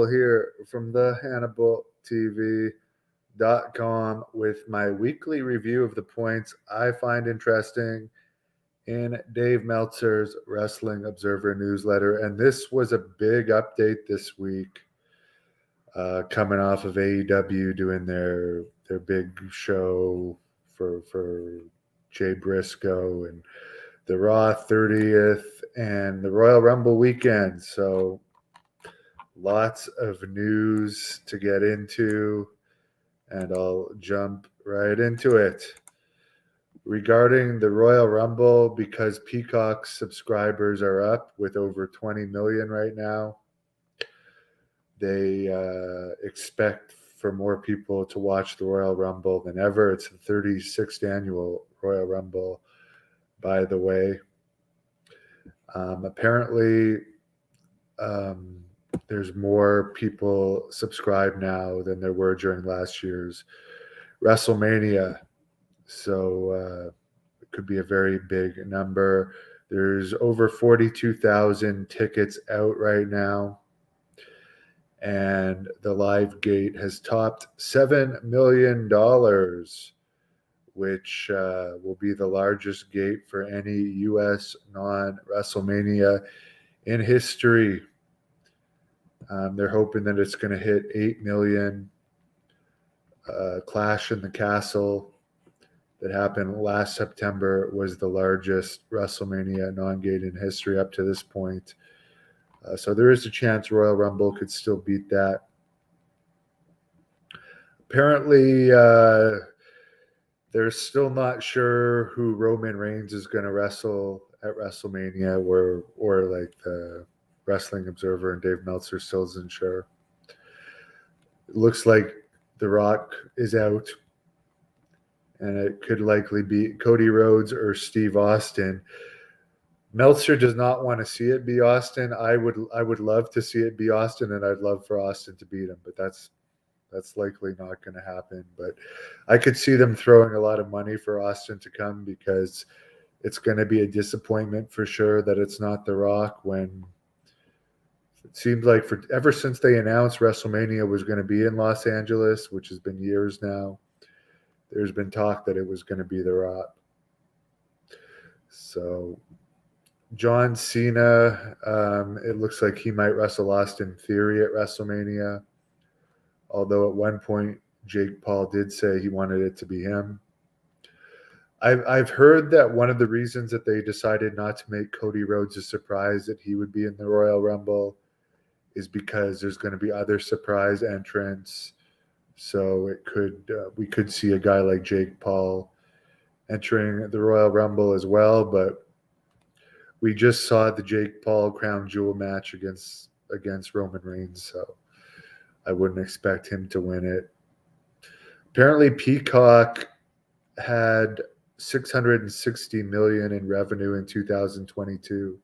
here from the Hannibal TV.com with my weekly review of the points I find interesting in Dave Meltzer's Wrestling Observer newsletter. And this was a big update this week, coming off of AEW doing their big show for Jay Briscoe and the Raw 30th and the Royal Rumble weekend. So lots of news to get into, and I'll jump right into it. Regarding the Royal Rumble, because Peacock's subscribers are up with over 20 million right now, they expect for more people to watch the Royal Rumble than ever. It's the 36th annual Royal Rumble, by the way. Apparently, there's more people subscribed now than there were during last year's WrestleMania. So it could be a very big number. There's over 42,000 tickets out right now. And the live gate has topped $7 million, which will be the largest gate for any U.S. non-WrestleMania in history. They're hoping that it's going to hit 8 million. Clash in the Castle that happened last September was the largest WrestleMania non-gate in history up to this point. So there is a chance Royal Rumble could still beat that. Apparently, they're still not sure who Roman Reigns is going to wrestle at WrestleMania, or like the Wrestling Observer and Dave Meltzer still isn't sure. It looks like The Rock is out, and it could likely be Cody Rhodes or Steve Austin. Meltzer does not want to see it be Austin. I would love to see it be Austin, and I'd love for Austin to beat him, but that's likely not going to happen. But I could see them throwing a lot of money for Austin to come, because it's going to be a disappointment for sure that it's not The Rock, when it seems like ever since they announced WrestleMania was going to be in Los Angeles, which has been years now, there's been talk that it was going to be The Rock. So John Cena, it looks like he might wrestle Austin Theory at WrestleMania, although at one point Jake Paul did say he wanted it to be him. I've heard that one of the reasons that they decided not to make Cody Rhodes a surprise that he would be in the Royal Rumble is because there's going to be other surprise entrants. So we could see a guy like Jake Paul entering the Royal Rumble as well, but we just saw the Jake Paul crown jewel match against Roman Reigns, so I wouldn't expect him to win it. Apparently, Peacock had $660 million in revenue in 2022,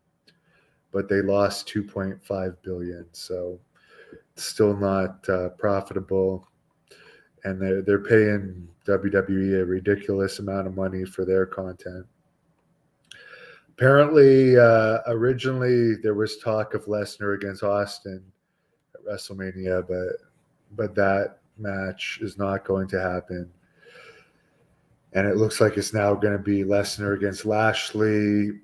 but they lost $2.5 billion, so it's still not profitable. And they're paying WWE a ridiculous amount of money for their content. Apparently, originally there was talk of Lesnar against Austin at WrestleMania, but that match is not going to happen. And it looks like it's now going to be Lesnar against Lashley,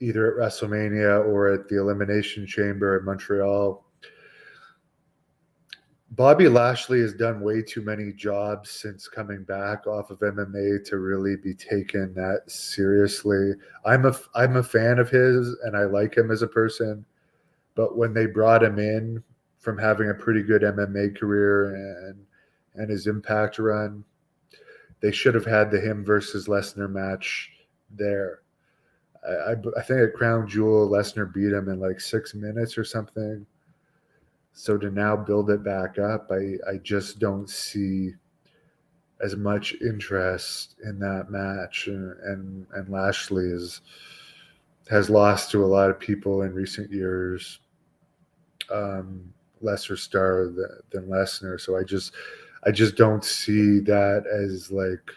either at WrestleMania or at the Elimination Chamber in Montreal. Bobby Lashley has done way too many jobs since coming back off of MMA to really be taken that seriously. I'm a fan of his, and I like him as a person. But when they brought him in from having a pretty good MMA career and his Impact run, they should have had the him versus Lesnar match there. I think at Crown Jewel, Lesnar beat him in like 6 minutes or something. So to now build it back up, I just don't see as much interest in that match. And Lashley has lost to a lot of people in recent years, lesser star than Lesnar. So I just don't see that as like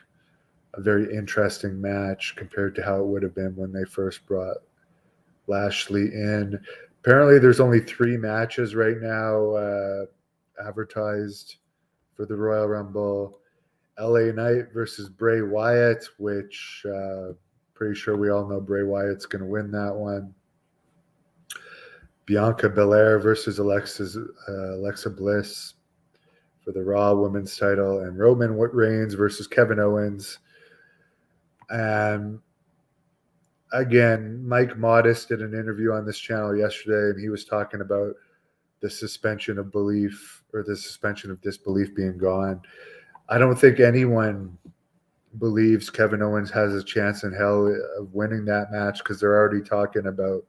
a very interesting match compared to how it would have been when they first brought Lashley in. Apparently, there's only 3 matches right now advertised for the Royal Rumble. LA Knight versus Bray Wyatt, which pretty sure we all know Bray Wyatt's going to win that one. Bianca Belair versus Alexa Bliss for the Raw Women's title, and Roman Reigns versus Kevin Owens. And again, Mike Modest did an interview on this channel yesterday, and he was talking about the suspension of belief or the suspension of disbelief being gone. I don't think anyone believes Kevin Owens has a chance in hell of winning that match because they're already talking about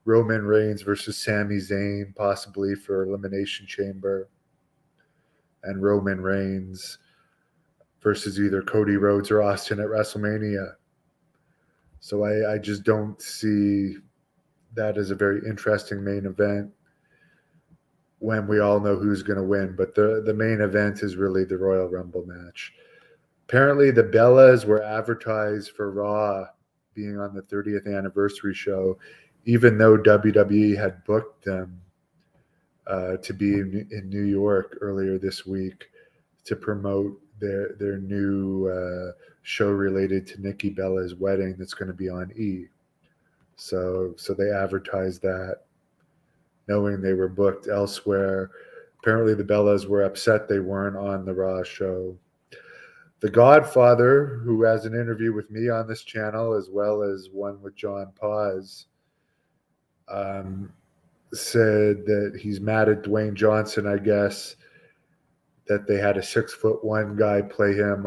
Roman Reigns versus Sami Zayn, possibly for Elimination Chamber, and Roman Reigns versus either Cody Rhodes or Austin at WrestleMania. So I just don't see that as a very interesting main event when we all know who's going to win. But the main event is really the Royal Rumble match. Apparently, the Bellas were advertised for Raw being on the 30th anniversary show, even though WWE had booked them to be in New York earlier this week to promote their new show related to Nikki Bella's wedding that's going to be on E! So they advertised that, knowing they were booked elsewhere. Apparently, the Bellas were upset they weren't on the Raw show. The Godfather, who has an interview with me on this channel, as well as one with John Paz, said that he's mad at Dwayne Johnson, I guess, that they had a 6'1" guy play him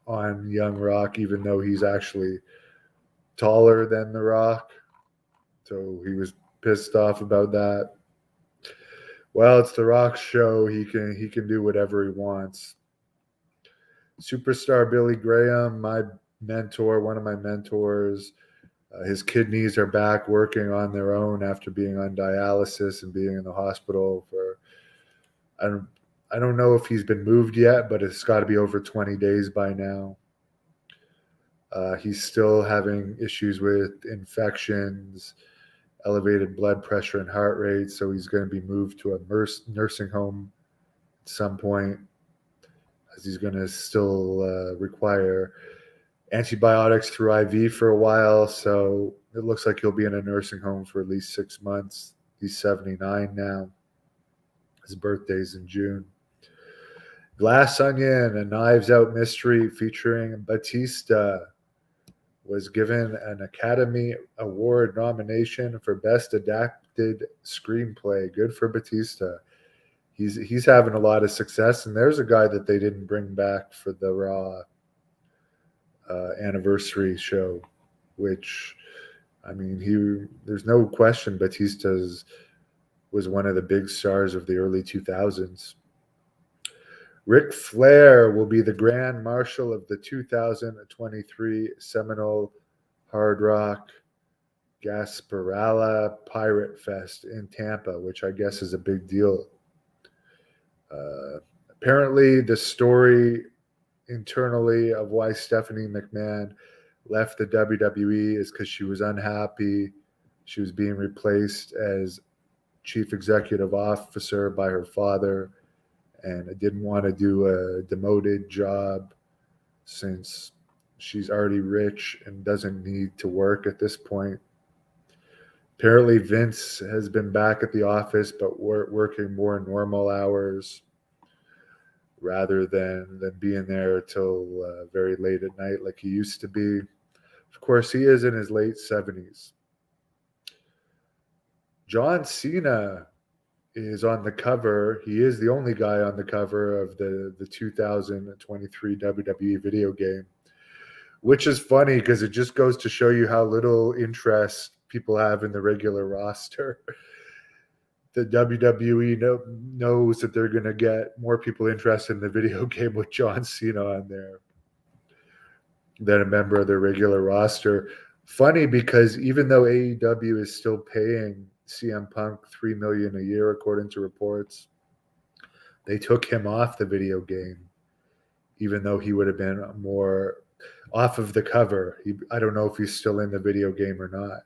on Young Rock, even though he's actually taller than The Rock. So he was pissed off about that. Well, it's The Rock's show. He can do whatever he wants. Superstar Billy Graham, my mentor, one of my mentors, his kidneys are back working on their own after being on dialysis and being in the hospital for, I don't know if he's been moved yet, but it's got to be over 20 days by now. He's still having issues with infections, elevated blood pressure and heart rate, so he's going to be moved to a nursing home at some point, as he's going to still require antibiotics through IV for a while. So it looks like he'll be in a nursing home for at least 6 months. He's 79 now. His birthday's in June. Glass Onion, a Knives Out mystery featuring Batista, was given an Academy Award nomination for Best Adapted Screenplay. Good for Batista. He's having a lot of success, and there's a guy that they didn't bring back for the Raw anniversary show, which, I mean, there's no question Batista was one of the big stars of the early 2000s. Ric Flair will be the Grand Marshal of the 2023 Seminole Hard Rock Gasparilla Pirate Fest in Tampa, which I guess is a big deal. Apparently, the story internally of why Stephanie McMahon left the WWE is because she was unhappy. She was being replaced as chief executive officer by her father, and I didn't want to do a demoted job since she's already rich and doesn't need to work at this point. Apparently, Vince has been back at the office, but working more normal hours rather than being there till very late at night like he used to be. Of course, he is in his late 70s. John Cena is on the cover. He is the only guy on the cover of the 2023 WWE video game, which is funny because it just goes to show you how little interest people have in the regular roster. The WWE knows that they're going to get more people interested in the video game with John Cena on there than a member of their regular roster. Funny because even though AEW is still paying CM Punk $3 million a year, according to reports, they took him off the video game, even though he would have been more off of the cover. I don't know if he's still in the video game or not.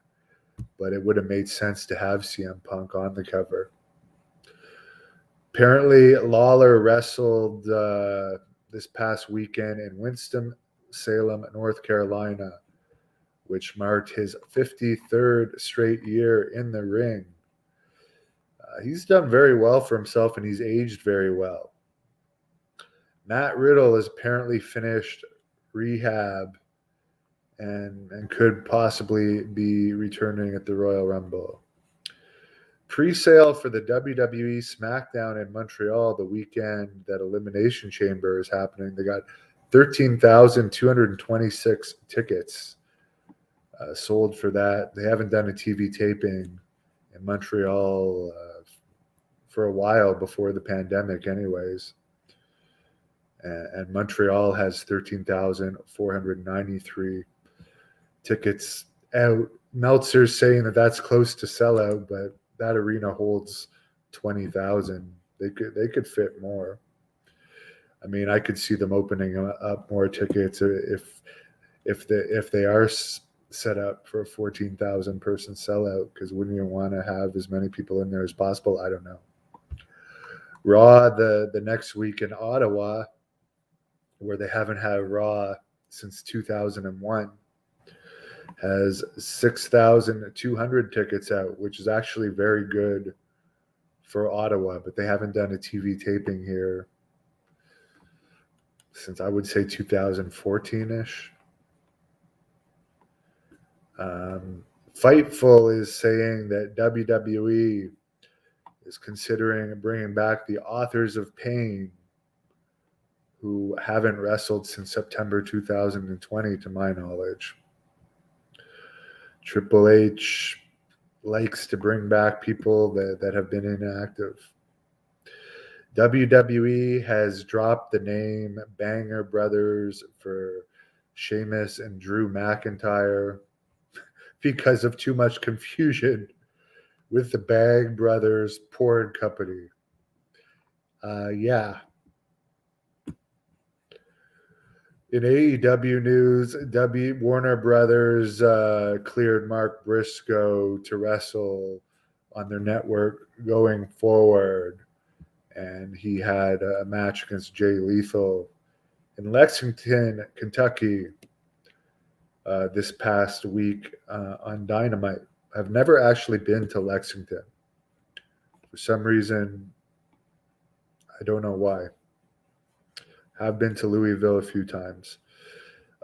but it would have made sense to have CM Punk on the cover. Apparently, Lawler wrestled this past weekend in Winston-Salem, North Carolina, which marked his 53rd straight year in the ring. He's done very well for himself, and he's aged very well. Matt Riddle has apparently finished rehab and could possibly be returning at the Royal Rumble. Pre-sale for the WWE SmackDown in Montreal the weekend that Elimination Chamber is happening. They got 13,226 tickets sold for that. They haven't done a TV taping in Montreal for a while before the pandemic anyways. And Montreal has 13,493 tickets out. Meltzer's saying that that's close to sellout, but that arena holds 20,000. They could fit more. I mean, I could see them opening up more tickets if they are set up for a 14,000 person sellout, because wouldn't you want to have as many people in there as possible? I don't know. Raw the next week in Ottawa, where they haven't had Raw since 2001, has 6,200 tickets out, which is actually very good for Ottawa, but they haven't done a TV taping here since, I would say, 2014-ish. Fightful is saying that WWE is considering bringing back the Authors of Pain, who haven't wrestled since September 2020, to my knowledge. Triple H likes to bring back people that have been inactive. WWE has dropped the name Banger Brothers for Sheamus and Drew McIntyre because of too much confusion with the Bang Brothers porn company. Yeah. In AEW news, Warner Brothers cleared Mark Briscoe to wrestle on their network going forward. And he had a match against Jay Lethal in Lexington, Kentucky this past week on Dynamite. I've never actually been to Lexington. For some reason, I don't know why. I've been to Louisville a few times.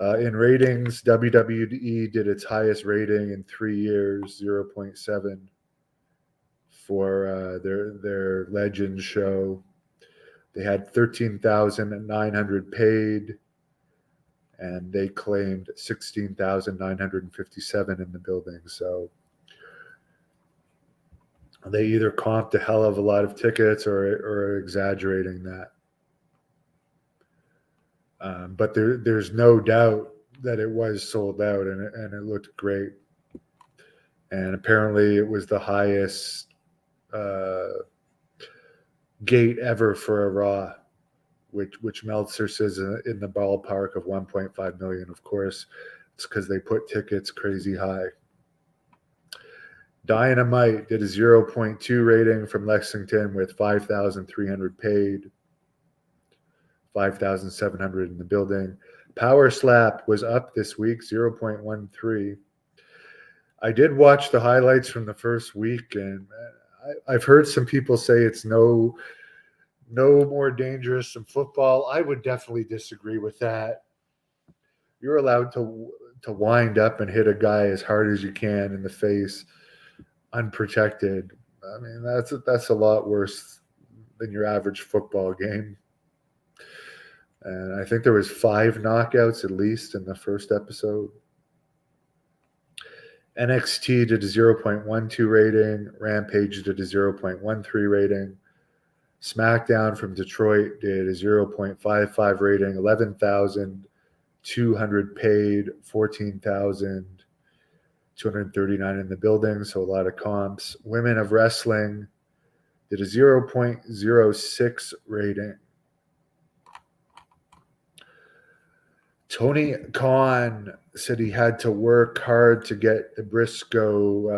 In ratings, WWE did its highest rating in 3 years, 0.7 for their Legends show. They had 13,900 paid, and they claimed 16,957 in the building. So they either comped a hell of a lot of tickets or are exaggerating that. But there's no doubt that it was sold out, and it looked great. And apparently it was the highest gate ever for a Raw, which Meltzer says in the ballpark of 1.5 million. Of course, it's because they put tickets crazy high. Dynamite did a 0.2 rating from Lexington with 5,300 paid. 5,700 in the building. Power Slap was up this week, 0.13. I did watch the highlights from the first week, and I've heard some people say it's no more dangerous than football. I would definitely disagree with that. You're allowed to wind up and hit a guy as hard as you can in the face, unprotected. I mean, that's a lot worse than your average football game. And I think there was 5 knockouts at least in the first episode. NXT did a 0.12 rating. Rampage did a 0.13 rating. SmackDown from Detroit did a 0.55 rating. 11,200 paid. 14,239 in the building. So a lot of comps. Women of Wrestling did a 0.06 rating. Tony Khan said he had to work hard to get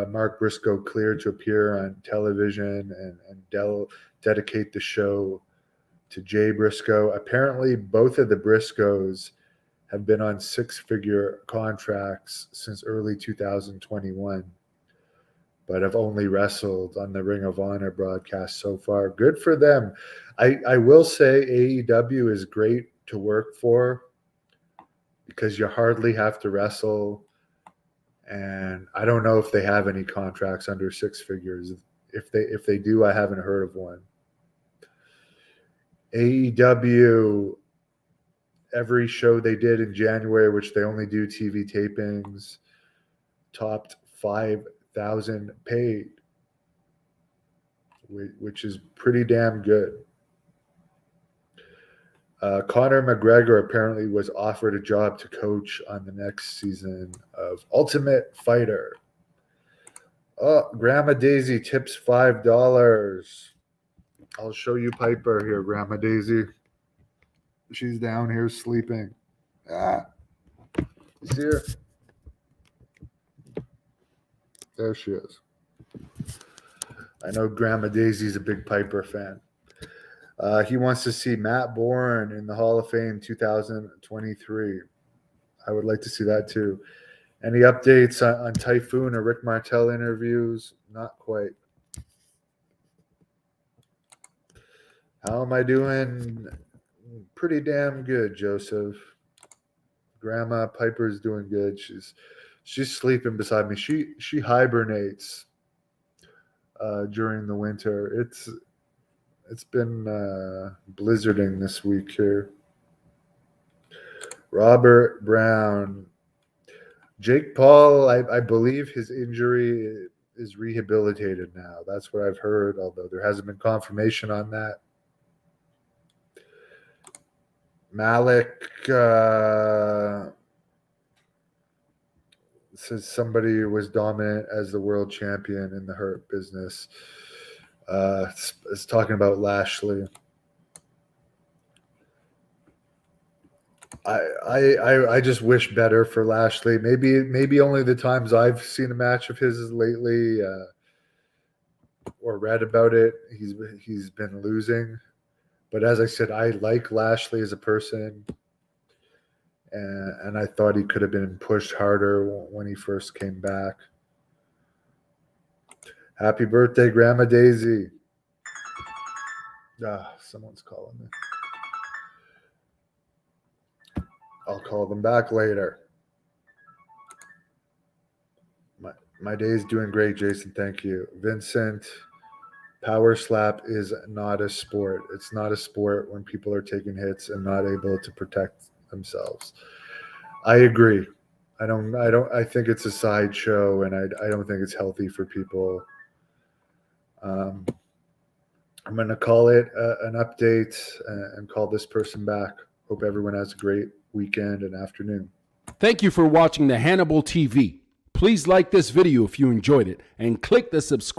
Mark Briscoe cleared to appear on television and dedicate the show to Jay Briscoe. Apparently, both of the Briscoes have been on six-figure contracts since early 2021, but have only wrestled on the Ring of Honor broadcast so far. Good for them. I will say AEW is great to work for because you hardly have to wrestle. And I don't know if they have any contracts under six figures. If they do, I haven't heard of one. AEW, every show they did in January, which they only do TV tapings, topped 5,000 paid, which is pretty damn good. Conor McGregor apparently was offered a job to coach on the next season of Ultimate Fighter. Oh, Grandma Daisy tips $5. I'll show you Piper here, Grandma Daisy. She's down here sleeping. You see her? There she is. I know Grandma Daisy's a big Piper fan. He wants to see Matt Bourne in the Hall of Fame 2023. I would like to see that too. Any updates on Typhoon or Rick Martel interviews? Not quite. How am I doing? Pretty damn good, Joseph. Grandma Piper's doing good. She's sleeping beside me. She hibernates during the winter. It's been blizzarding this week here. Robert Brown. Jake Paul, I believe his injury is rehabilitated now. That's what I've heard, although there hasn't been confirmation on that. Malik says somebody was dominant as the world champion in the Hurt business. It's talking about Lashley. I just wish better for Lashley. Maybe only the times I've seen a match of his lately or read about it, he's been losing. But as I said, I like Lashley as a person, and I thought he could have been pushed harder when he first came back. Happy birthday, Grandma Daisy. Someone's calling me. I'll call them back later. My day's doing great, Jason. Thank you. Vincent, power slap is not a sport. It's not a sport when people are taking hits and not able to protect themselves. I agree. I think it's a sideshow, and I don't think it's healthy for people. I'm going to call it an update and call this person back. Hope everyone has a great weekend and afternoon. Thank you for watching the Hannibal TV. Please like this video if you enjoyed it and click the subscribe